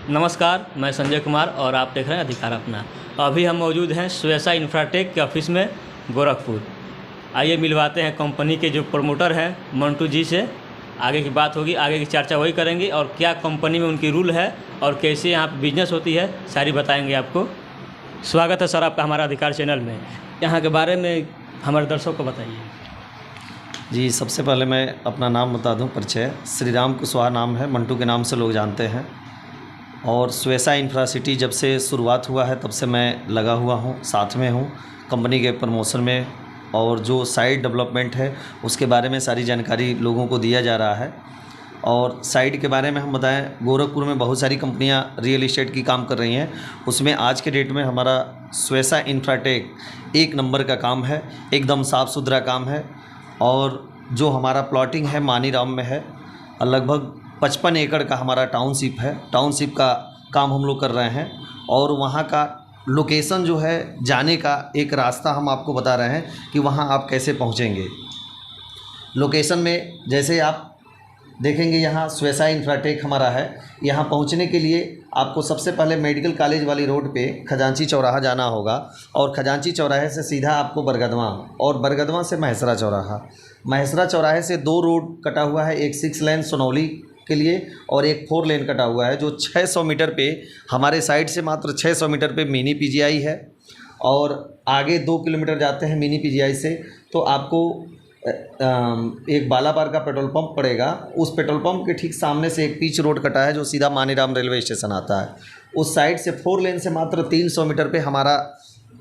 नमस्कार, मैं संजय कुमार और आप देख रहे हैं अधिकार अपना। अभी हम मौजूद हैं स्वेसा इंफ्राटेक के ऑफिस में गोरखपुर। आइए मिलवाते हैं कंपनी के जो प्रमोटर हैं मंटू जी से। आगे की बात होगी, आगे की चर्चा वही करेंगे और क्या कंपनी में उनकी रूल है और कैसे यहाँ पर बिजनेस होती है सारी बताएंगे आपको। स्वागत है सर आपका हमारा अधिकार चैनल में। यहाँ के बारे में हमारे दर्शकों को बताइए। जी, सबसे पहले मैं अपना नाम बता दूं। परिचय श्री राम कुशवाहा नाम है, मंटू के नाम से लोग जानते हैं। और स्वेसा इंफ्रासिटी जब से शुरुआत हुआ है तब से मैं लगा हुआ हूं, साथ में हूं कंपनी के प्रमोशन में। और जो साइट डेवलपमेंट है उसके बारे में सारी जानकारी लोगों को दिया जा रहा है। और साइट के बारे में हम बताएं, गोरखपुर में बहुत सारी कंपनियां रियल इस्टेट की काम कर रही हैं, उसमें आज के डेट में हमारा स्वेसा इंफ्राटेक एक नंबर का काम है, एकदम साफ़ सुथरा काम है। और जो हमारा प्लॉटिंग है मानीराम में है, लगभग 55 एकड़ का हमारा टाउनशिप है। टाउनशिप का काम हम लोग कर रहे हैं और वहाँ का लोकेशन जो है, जाने का एक रास्ता हम आपको बता रहे हैं कि वहाँ आप कैसे पहुँचेंगे। लोकेशन में जैसे आप देखेंगे, यहाँ स्वेसा इंफ्राटेक हमारा है। यहाँ पहुँचने के लिए आपको सबसे पहले मेडिकल कॉलेज वाली रोड पे खजांची चौराहा जाना होगा और खजांची चौराहे से सीधा आपको बरगदवा और बरगदवा से महेसरा चौराहा। महेसरा चौराहे से 2 रोड कटा हुआ है, एक 6 लेन सोनौली के लिए और एक 4 लेन कटा हुआ है, जो 600 मीटर पे हमारे साइड से मात्र 600 मीटर पे मिनी पीजीआई है। और आगे 2 किलोमीटर जाते हैं मिनी पीजीआई से तो आपको एक बालापार का पेट्रोल पंप पड़ेगा। उस पेट्रोल पंप के ठीक सामने से एक पिच रोड कटा है जो सीधा मानीराम रेलवे स्टेशन आता है। उस साइड से 4 लेन से मात्र 300 मीटर पे हमारा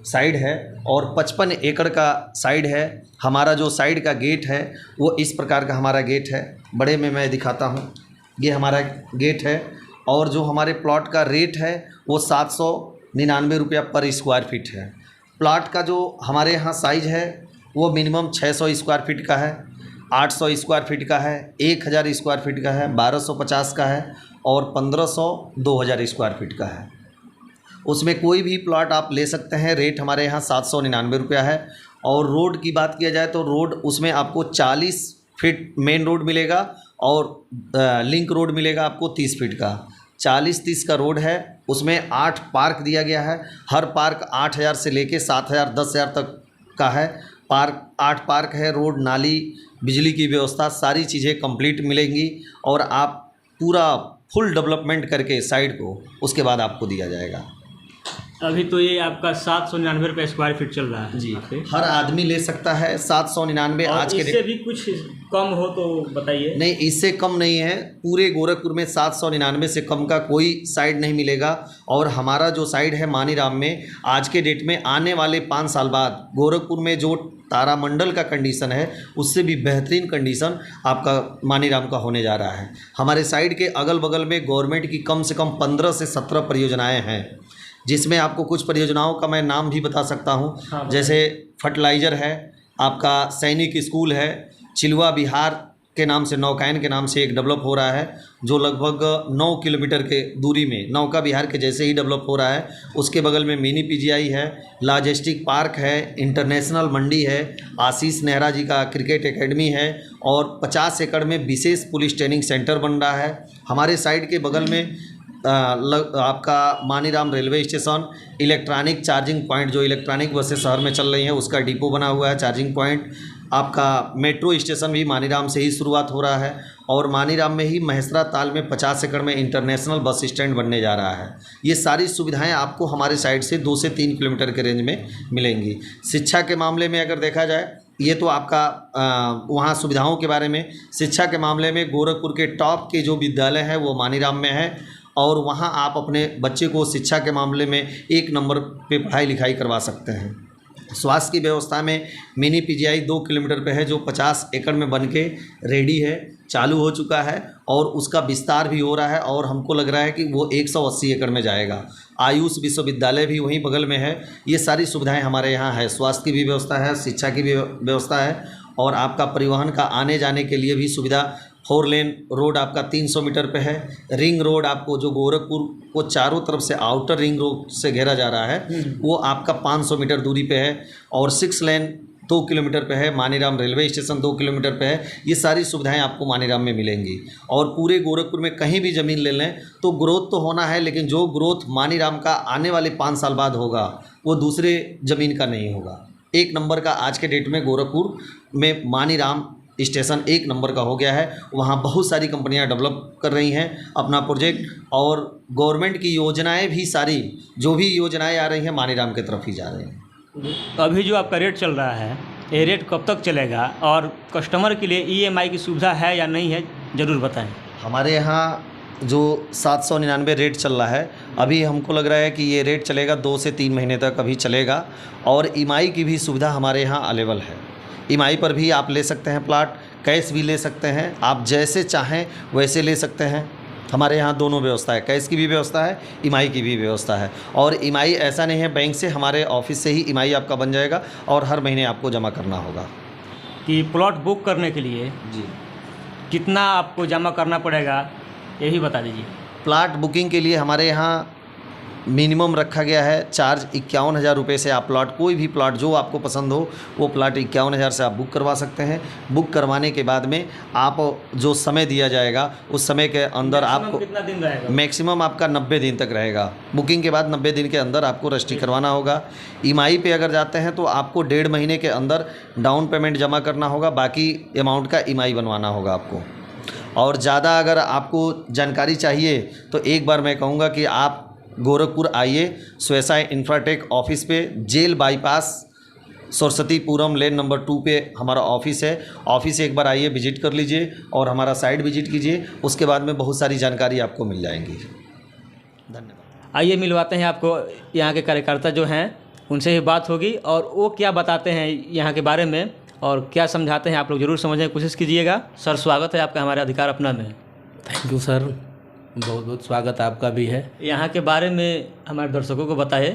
साइड है और 55 एकड़ का साइड है। हमारा जो साइड का गेट है वो इस प्रकार का हमारा गेट है, बड़े में मैं दिखाता हूँ। ये हमारा गेट है और जो हमारे प्लॉट का रेट है वो 799 रुपया पर स्क्वायर फीट है। प्लॉट का जो हमारे यहाँ साइज़ है वो मिनिमम 600 स्क्वायर फीट का है, 800 स्क्वायर फीट का है, 1000 स्क्वायर फीट का है, 1250 का है और 1500 2000 स्क्वायर फीट का है। उसमें कोई भी प्लॉट आप ले सकते हैं। रेट हमारे यहाँ 799 रुपया है। और रोड की बात किया जाए तो रोड उसमें आपको 40 फीट मेन रोड मिलेगा और लिंक रोड मिलेगा आपको 30 फीट का। 40-30 का रोड है, उसमें 8 पार्क दिया गया है। हर पार्क 8000 से लेके 7000 10,000 तक का है। 8 पार्क है। रोड, नाली, बिजली की व्यवस्था सारी चीज़ें कंप्लीट मिलेंगी और आप पूरा फुल डेवलपमेंट करके साइड को उसके बाद आपको दिया जाएगा। अभी तो ये आपका 799 रुपये स्क्वायर फीट चल रहा है जी, हर आदमी ले सकता है 799। आज के इससे भी कुछ कम हो तो बताइए। नहीं, इससे कम नहीं है। पूरे गोरखपुर में 799 से कम का कोई साइड नहीं मिलेगा। और हमारा जो साइड है मानीराम में, आज के डेट में आने वाले 5 साल बाद गोरखपुर में जो तारामंडल का कंडीशन है उससे भी बेहतरीन कंडीशन आपका मानीराम का होने जा रहा है। हमारे साइड के अगल बगल में गवर्नमेंट की कम से कम 15 से 17 परियोजनाएँ हैं, जिसमें आपको कुछ परियोजनाओं का मैं नाम भी बता सकता हूं। हाँ, जैसे फर्टिलाइज़र है, आपका सैनिक स्कूल है, चिलवा बिहार के नाम से, नौकायन के नाम से एक डेवलप हो रहा है जो लगभग 9 किलोमीटर के दूरी में, नौका बिहार के जैसे ही डेवलप हो रहा है। उसके बगल में मिनी पीजीआई है, लॉजिस्टिक पार्क है, इंटरनेशनल मंडी है, आशीष नेहरा जी का क्रिकेट एकेडमी है और 50 एकड़ में विशेष पुलिस ट्रेनिंग सेंटर बन रहा है। हमारे साइड के बगल में आपका Maniram railway station, electronic charging point, जो इलेक्ट्रॉनिक बसें शहर में चल रही हैं उसका डिपो बना हुआ है, चार्जिंग पॉइंट। आपका मेट्रो स्टेशन भी मानीराम से ही शुरुआत हो रहा है और मानीराम में ही महेसरा ताल में 50 एकड़ में इंटरनेशनल बस स्टैंड बनने जा रहा है। ये सारी सुविधाएं आपको हमारे साइड से 2 से 3 किलोमीटर के रेंज में मिलेंगी। शिक्षा के मामले में अगर देखा जाए, ये तो आपका वहाँ सुविधाओं के बारे में। शिक्षा के मामले में गोरखपुर के टॉप के जो विद्यालय हैं वो मानीराम में है और वहाँ आप अपने बच्चे को शिक्षा के मामले में 1 नंबर पे पढ़ाई लिखाई करवा सकते हैं। स्वास्थ्य की व्यवस्था में मिनी पीजीआई 2 किलोमीटर पे है जो 50 एकड़ में बन के रेडी है, चालू हो चुका है और उसका विस्तार भी हो रहा है और हमको लग रहा है कि वो 180 एकड़ में जाएगा। आयुष विश्वविद्यालय भी वहीं बगल में है। ये सारी सुविधाएं हमारे यहाँ है। स्वास्थ्य की भी व्यवस्था है, शिक्षा की भी व्यवस्था है और आपका परिवहन का आने जाने के लिए भी सुविधा। 4 लेन रोड आपका 300 मीटर पे है। रिंग रोड आपको जो गोरखपुर को चारों तरफ से आउटर रिंग रोड से घेरा जा रहा है वो आपका 500 मीटर दूरी पे है। और 6 लेन 2 किलोमीटर पे है, मानीराम रेलवे स्टेशन 2 किलोमीटर पे है। ये सारी सुविधाएं आपको मानीराम में मिलेंगी। और पूरे गोरखपुर में कहीं भी ज़मीन ले लें तो ग्रोथ तो होना है, लेकिन जो ग्रोथ मानीराम का आने वाले 5 साल बाद होगा वो दूसरे ज़मीन का नहीं होगा। एक नंबर का आज के डेट में गोरखपुर में मानीराम स्टेशन एक नंबर का हो गया है। वहाँ बहुत सारी कंपनियां डेवलप कर रही हैं अपना प्रोजेक्ट, और गवर्नमेंट की योजनाएं भी सारी, जो भी योजनाएं आ रही हैं मानीराम की तरफ ही जा रही हैं। अभी जो आपका रेट चल रहा है, ये रेट कब तक चलेगा और कस्टमर के लिए EMI की सुविधा है या नहीं है, ज़रूर बताएं। हमारे यहाँ जो 799 रेट चल रहा है, अभी हमको लग रहा है कि ये रेट चलेगा 2 से 3 महीने तक अभी चलेगा। और EMI की भी सुविधा हमारे यहाँ अवेलेबल है। EMI पर भी आप ले सकते हैं प्लाट, कैश भी ले सकते हैं, आप जैसे चाहें वैसे ले सकते हैं। हमारे यहाँ दोनों व्यवस्था है, कैश की भी व्यवस्था है, EMI की भी व्यवस्था है। और EMI ऐसा नहीं है बैंक से, हमारे ऑफिस से ही EMI आपका बन जाएगा और हर महीने आपको जमा करना होगा। कि प्लॉट बुक करने के लिए जी, कितना आपको जमा करना पड़ेगा, ये भी बता दीजिए। प्लाट बुकिंग के लिए हमारे यहाँ मिनिमम रखा गया है चार्ज 51,000 रुपये से। आप प्लाट, कोई भी प्लाट जो आपको पसंद हो वो प्लाट 51,000 से आप बुक करवा सकते हैं। बुक करवाने के बाद में आप जो समय दिया जाएगा उस समय के अंदर आपको कितना दिन रहेगा? मैक्सिमम आपका 90 दिन तक रहेगा। बुकिंग के बाद 90 दिन के अंदर आपको रजिस्ट्री करवाना होगा। EMI पे अगर जाते हैं तो आपको 1.5 महीने के अंदर डाउन पेमेंट जमा करना होगा, बाकी अमाउंट का EMI बनवाना होगा आपको। और ज़्यादा अगर आपको जानकारी चाहिए तो एक बार मैं कहूँगा कि आप गोरखपुर आइए, स्वेसाई इंफ्राटेक ऑफिस पे, jail bypass, Saraswatipuram lane number 2 पे हमारा ऑफिस है। ऑफिस एक बार आइए, विजिट कर लीजिए और हमारा साइट विजिट कीजिए। उसके बाद में बहुत सारी जानकारी आपको मिल जाएंगी। धन्यवाद। आइए मिलवाते हैं आपको यहाँ के कार्यकर्ता जो हैं, उनसे ही बात होगी और वो क्या बताते हैं यहाँ के बारे में और क्या समझाते हैं, आप लोग ज़रूर समझने की कोशिश कीजिएगा। सर, स्वागत है आपका हमारे अधिकार अपना में। थैंक यू सर, बहुत बहुत स्वागत आपका भी है। यहाँ के बारे में हमारे दर्शकों को बताइए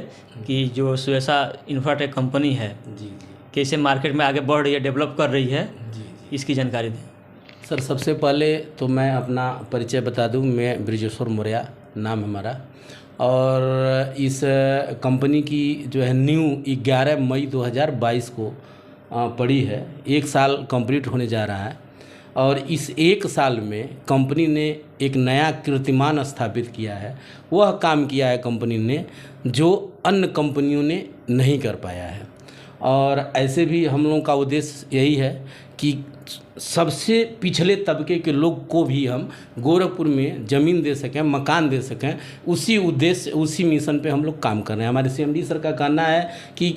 कि जो स्वेसा इंफ्राटेक कंपनी है जी कैसे मार्केट में आगे बढ़ रही है, डेवलप कर रही है, जी इसकी जानकारी दें। सर, सबसे पहले तो मैं अपना परिचय बता दूं। मैं ब्रिजेश्वर मौर्य नाम है हमारा, और इस कंपनी की जो है न्यू 11 मई 2022 को पड़ी है। 1 साल कंप्लीट होने जा रहा है और इस 1 साल में कंपनी ने एक नया कीर्तिमान स्थापित किया है। वह काम किया है कंपनी ने जो अन्य कंपनियों ने नहीं कर पाया है। और ऐसे भी हम लोगों का उद्देश्य यही है कि सबसे पिछले तबके के लोग को भी हम गोरखपुर में ज़मीन दे सकें, मकान दे सकें। उसी उद्देश्य, उसी मिशन पे हम लोग काम कर रहे हैं। हमारे CMD सर का कहना है कि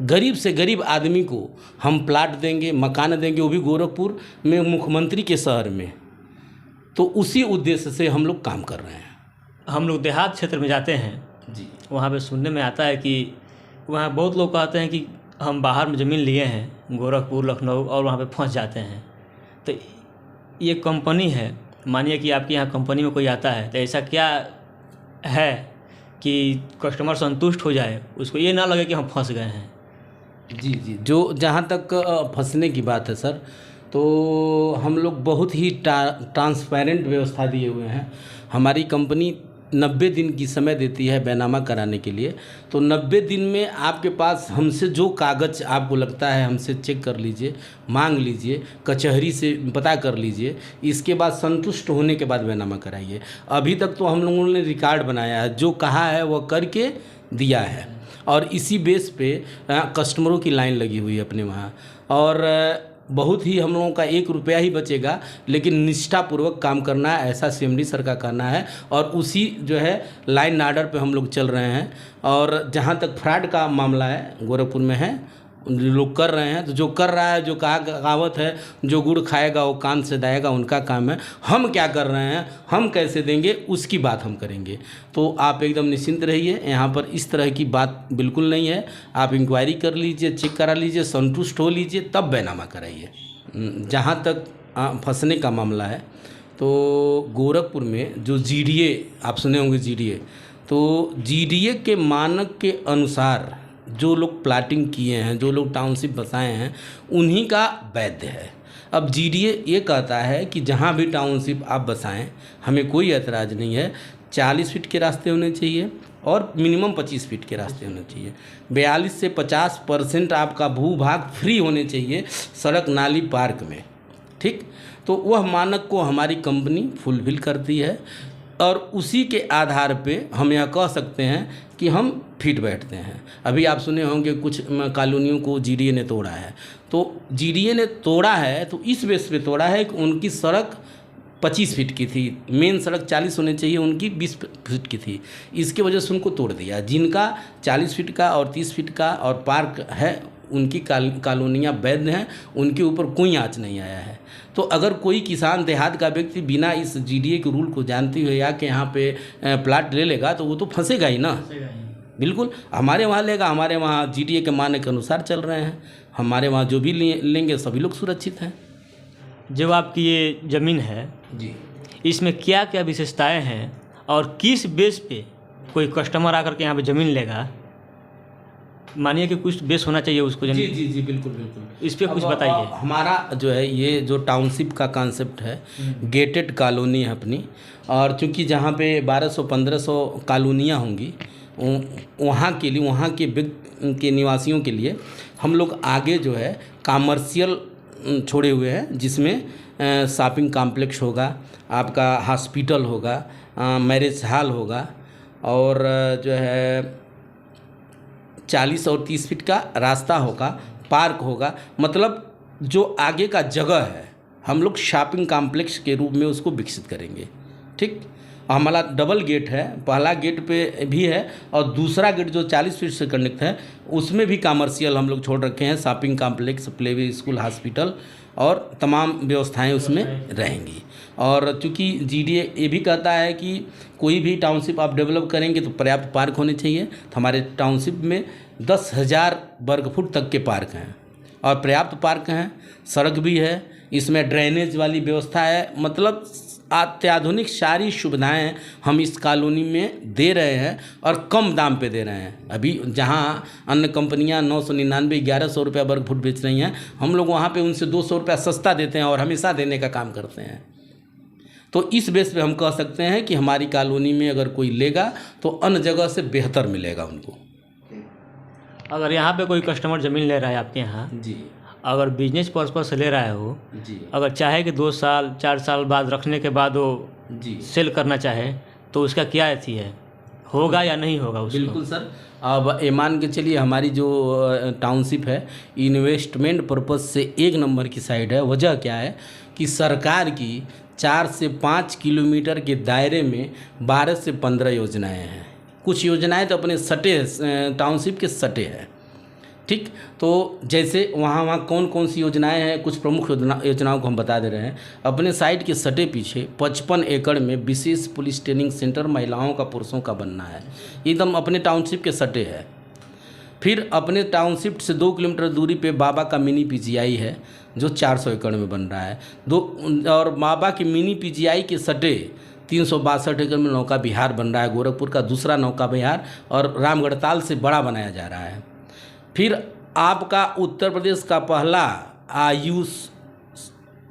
गरीब से गरीब आदमी को हम प्लाट देंगे, मकान देंगे, वो भी गोरखपुर में, मुख्यमंत्री के शहर में। तो उसी उद्देश्य से हम लोग काम कर रहे हैं। हम लोग देहात क्षेत्र में जाते हैं जी, वहाँ पे सुनने में आता है कि वहाँ बहुत लोग कहते हैं कि हम बाहर में ज़मीन लिए हैं गोरखपुर, लखनऊ, और वहाँ पे फंस जाते हैं। तो ये कंपनी है, मानिए कि आपके यहाँ कंपनी में कोई आता है तो ऐसा क्या है कि कस्टमर संतुष्ट हो जाए, उसको ये ना लगे कि हम फंस गए हैं। जी जी, जो जहाँ तक फंसने की बात है सर, तो हम लोग बहुत ही ट्रांसपेरेंट व्यवस्था दिए हुए हैं। हमारी कंपनी 90 दिन की समय देती है बैनामा कराने के लिए। तो 90 दिन में आपके पास हमसे जो कागज़ आपको लगता है हमसे चेक कर लीजिए, मांग लीजिए, कचहरी से पता कर लीजिए। इसके बाद संतुष्ट होने के बाद बैनामा कराइए। अभी तक तो हम लोगों ने रिकॉर्ड बनाया है, जो कहा है वह करके दिया है, और इसी बेस पे कस्टमरों की लाइन लगी हुई है अपने वहाँ। और बहुत ही हम लोगों का 1 रुपया ही बचेगा, लेकिन निष्ठापूर्वक काम करना है, ऐसा CMD सर का कहना है। और उसी जो है लाइन आर्डर पे हम लोग चल रहे हैं। और जहाँ तक फ्रॉड का मामला है गोरखपुर में है, लोग कर रहे हैं, तो जो कर रहा है, जो कहावत है, जो गुड़ खाएगा वो कान से दाएगा, उनका काम है। हम क्या कर रहे हैं, हम कैसे देंगे, उसकी बात हम करेंगे। तो आप एकदम निश्चिंत रहिए, यहाँ पर इस तरह की बात बिल्कुल नहीं है। आप इंक्वायरी कर लीजिए, चेक करा लीजिए, संतुष्ट हो लीजिए, तब बैनामा कराइए। जहाँ तक फंसने का मामला है, तो गोरखपुर में जो GDA, आप सुने होंगे GDA, तो GDA के मानक के अनुसार जो लोग प्लाटिंग किए हैं, जो लोग टाउनशिप बसाए हैं, उन्हीं का वैध है। अब GDA ये कहता है कि जहाँ भी टाउनशिप आप बसाएं, हमें कोई ऐतराज़ नहीं है, 40 फीट के रास्ते होने चाहिए और मिनिमम 25 फीट के रास्ते होने चाहिए। 42 से 50% आपका भूभाग फ्री होने चाहिए सड़क नाली पार्क में, ठीक। तो वह मानक को हमारी कंपनी फुलफिल करती है और उसी के आधार पे हम यह कह सकते हैं कि हम फिट बैठते हैं। अभी आप सुने होंगे कुछ कॉलोनियों को जीडीए ने तोड़ा है, तो जीडीए ने तोड़ा है तो इस बेस पे तोड़ा है कि उनकी सड़क 25 फीट की थी, मेन सड़क 40 होनी चाहिए, उनकी 20 फीट की थी, इसके वजह से उनको तोड़ दिया। जिनका 40 फीट का और 30 फीट का और पार्क है उनकी कॉलोनियाँ वैध हैं, उनके ऊपर कोई आँच नहीं आया है। तो अगर कोई किसान देहात का व्यक्ति बिना इस जीडीए के रूल को जानते हुए या कि यहाँ पे प्लाट ले लेगा तो वो तो फंसेगा ही ना। बिल्कुल, हमारे वहाँ लेगा, हमारे वहाँ जीडीए के मानक के अनुसार चल रहे हैं, हमारे वहाँ जो भी लेंगे सभी लोग सुरक्षित हैं। जो आपकी ये ज़मीन है जी, इसमें क्या क्या विशेषताएं हैं और किस बेस पे कोई कस्टमर आकर के यहाँ पे ज़मीन लेगा? मानिए कि कुछ बेस होना चाहिए उसको जी जी जी, बिल्कुल बिल्कुल, इस पे कुछ बताइए। हमारा जो है ये जो टाउनशिप का कॉन्सेप्ट है, गेटेड कॉलोनी है अपनी, और चूंकि जहाँ पे 1200-1500 कॉलोनियाँ होंगी वहाँ के लिए, वहाँ के निवासियों के लिए हम लोग आगे जो है कमर्शियल छोड़े हुए हैं, जिसमें शॉपिंग कॉम्प्लेक्स होगा, आपका हॉस्पिटल होगा, मैरिज हॉल होगा और जो है 40 और 30 फीट का रास्ता होगा, पार्क होगा। मतलब जो आगे का जगह है हम लोग शॉपिंग कॉम्प्लेक्स के रूप में उसको विकसित करेंगे, ठीक। हमारा डबल गेट है, पहला गेट पे भी है और दूसरा गेट जो 40 फीट से कनेक्ट है उसमें भी कमर्शियल हम लोग छोड़ रखे हैं, shopping complex, play school, hospital और तमाम व्यवस्थाएं उसमें रहेंगी। और चूँकि जीडीए ये भी कहता है कि कोई भी टाउनशिप आप डेवलप करेंगे तो पर्याप्त पार्क होने चाहिए, तो हमारे टाउनशिप में 10,000 वर्ग फुट तक के पार्क हैं और पर्याप्त पार्क हैं, सड़क भी है, इसमें ड्रेनेज वाली व्यवस्था है। मतलब अत्याधुनिक सारी सुविधाएं हम इस कॉलोनी में दे रहे हैं और कम दाम पे दे रहे हैं। अभी जहां अन्य कंपनियां 999 1100 रुपया वर्ग फुट बेच रही हैं, हम लोग वहां पे उनसे 200 रुपया सस्ता देते हैं और हमेशा देने का काम करते हैं। तो इस बेस पे हम कह सकते हैं कि हमारी कॉलोनी में अगर कोई लेगा तो अन्य जगह से बेहतर मिलेगा उनको। अगर यहाँ पे कोई कस्टमर ज़मीन ले रहा है आपके यहाँ, जी, अगर बिजनेस पर्पज से ले रहा है वो, जी, अगर चाहे कि 2 साल 4 साल बाद रखने के बाद वो जी, सेल करना चाहे तो उसका क्या अथी है, होगा या नहीं होगा उसको? बिल्कुल सर। अब ये मान के चलिए हमारी जो टाउनशिप है इन्वेस्टमेंट पर्पज़ से 1 नंबर की साइड है। वजह क्या है कि सरकार की 4 से 5 किलोमीटर के दायरे में 12 से 15 योजनाएं हैं। कुछ योजनाएं तो अपने सटे टाउनशिप के सटे हैं, ठीक। तो जैसे वहाँ कौन कौन सी योजनाएं हैं, कुछ प्रमुख योजनाओं को हम बता दे रहे हैं। अपने साइट के सटे पीछे 55 एकड़ में विशेष पुलिस ट्रेनिंग सेंटर महिलाओं का पुरुषों का बनना है, एकदम अपने टाउनशिप के सटे है। फिर अपने टाउनशिप से 2 किलोमीटर दूरी पे बाबा का मिनी पीजीआई है जो 400 एकड़ में बन रहा है। और बाबा की मिनी पीजीआई के सटे 362 एकड़ में नौका विहार बन रहा है, गोरखपुर का दूसरा नौका विहार और रामगढ़ताल से बड़ा बनाया जा रहा है। फिर आपका उत्तर प्रदेश का पहला आयुष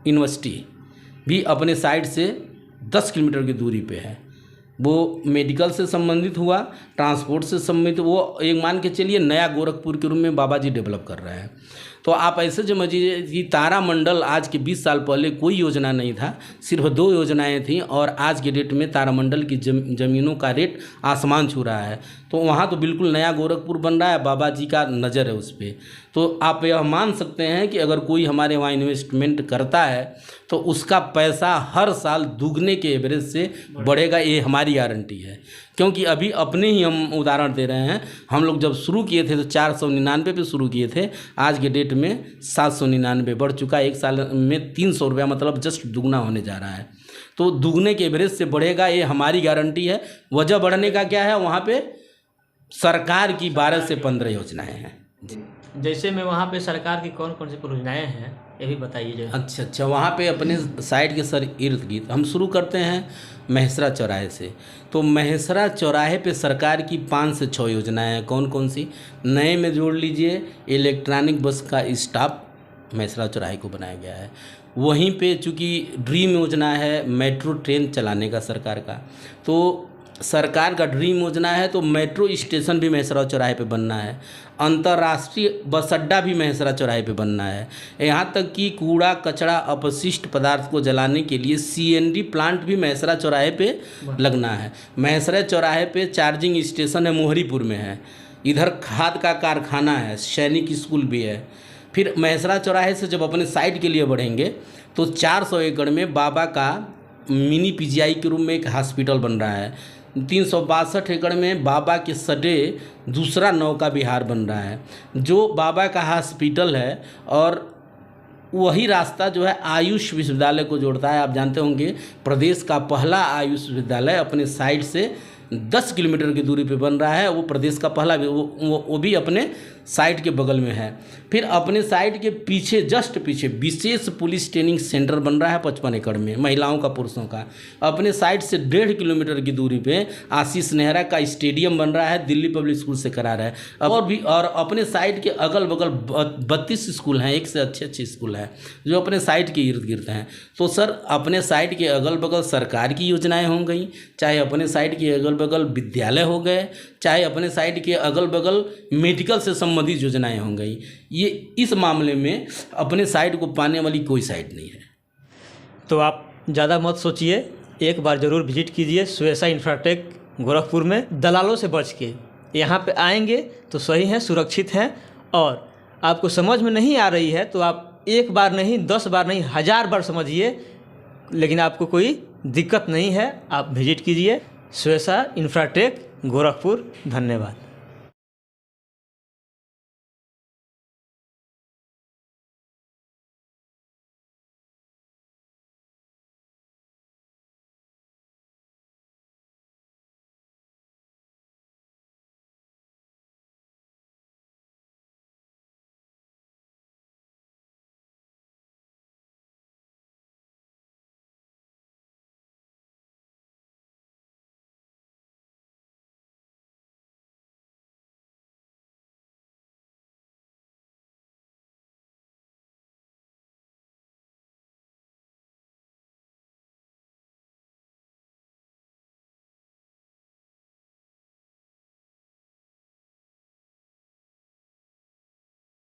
यूनिवर्सिटी भी अपने साइड से 10 किलोमीटर की दूरी पे है। वो मेडिकल से संबंधित हुआ, ट्रांसपोर्ट से संबंधित, वो एक मान के चलिए नया गोरखपुर के रूप में बाबा जी डेवलप कर रहे हैं। तो आप ऐसे समझिए कि तारामंडल आज के 20 साल पहले कोई योजना नहीं था, सिर्फ 2 योजनाएं थीं और आज के डेट में तारामंडल की ज़मीनों का रेट आसमान छू रहा है। तो वहाँ तो बिल्कुल नया गोरखपुर बन रहा है, बाबा जी का नज़र है उस पर। तो आप यह मान सकते हैं कि अगर कोई हमारे वहाँ इन्वेस्टमेंट करता है तो उसका पैसा हर साल दुगने के एवरेज से बढ़ेगा, ये हमारी गारंटी है। क्योंकि अभी अपने ही हम उदाहरण दे रहे हैं, हम लोग जब शुरू किए थे तो 499 पे शुरू किए थे, आज के डेट में 799 बढ़ चुका है। 1 साल में 300 रुपया, मतलब जस्ट दुगना होने जा रहा है। तो दुगने के एवरेज से बढ़ेगा, ये हमारी गारंटी है। वजह बढ़ने का क्या है, वहाँ पे सरकार की 12 से 15 योजनाएँ हैं। जैसे में वहाँ पे सरकार की कौन कौन सी परियोजनाएं हैं ये भी बताइए। अच्छा, वहाँ पे अपने साइड के सर इर्द गिर्द हम शुरू करते हैं महेसरा चौराहे से। तो महेसरा चौराहे पे सरकार की 5 से 6 योजनाएं हैं। कौन कौन सी? नए में जोड़ लीजिए, इलेक्ट्रॉनिक बस का स्टॉप महेसरा चौराहे को बनाया गया है। वहीं पे चूँकि ड्रीम योजना है मेट्रो ट्रेन चलाने का सरकार का, तो सरकार का ड्रीम योजना है तो मेट्रो स्टेशन भी महेसरा चौराहे पे बनना है, अंतर्राष्ट्रीय बस अड्डा भी महेसरा चौराहे पे बनना है, यहाँ तक कि कूड़ा कचरा अपशिष्ट पदार्थ को जलाने के लिए CNG प्लांट भी महेसरा चौराहे पे लगना है। महेसरा चौराहे पे चार्जिंग स्टेशन है, मोहरीपुर में है, इधर खाद का कारखाना है, सैनिक स्कूल भी है। फिर महेसरा चौराहे से जब अपने साइड के लिए बढ़ेंगे तो 400 एकड़ में बाबा का मिनी PGI के रूप में एक हॉस्पिटल बन रहा है। 362 एकड़ में बाबा के सटे दूसरा नौका विहार बन रहा है, जो बाबा का हॉस्पिटल है। और वही रास्ता जो है आयुष विश्वविद्यालय को जोड़ता है। आप जानते होंगे प्रदेश का पहला आयुष विश्वविद्यालय अपने साइड से 10 किलोमीटर की दूरी पे बन रहा है। वो प्रदेश का पहला वो भी अपने साइड के बगल में है। फिर अपने साइड के पीछे जस्ट पीछे विशेष पुलिस ट्रेनिंग सेंटर बन रहा है 55 एकड़ में, महिलाओं का पुरुषों का। अपने साइड से 1.5 किलोमीटर की दूरी पे आशीष नेहरा का स्टेडियम बन रहा है, दिल्ली पब्लिक स्कूल से करा रहा है। और अपने साइड के अगल बगल 32 स्कूल हैं, एक से अच्छे स्कूल हैं जो अपने साइड के इर्द गिर्द हैं। तो सर अपने साइड के अगल बगल सरकार की योजनाएँ हो गई, चाहे अपने साइड के अगल बगल विद्यालय हो गए, चाहे अपने साइड के अगल बगल मेडिकल से संबंधित योजनाएं हो गई। ये इस मामले में अपने साइड को पाने वाली कोई साइड नहीं है। तो आप ज़्यादा मत सोचिए, एक बार ज़रूर विजिट कीजिए स्वेसा इंफ्राटेक गोरखपुर में। दलालों से बच के यहाँ पे आएंगे तो सही हैं, सुरक्षित हैं। और आपको समझ में नहीं आ रही है तो आप एक बार नहीं, 10 बार नहीं, 1000 बार समझिए, लेकिन आपको कोई दिक्कत नहीं है। आप विजिट कीजिए स्वेसा इंफ्राटेक गोरखपुर। धन्यवाद।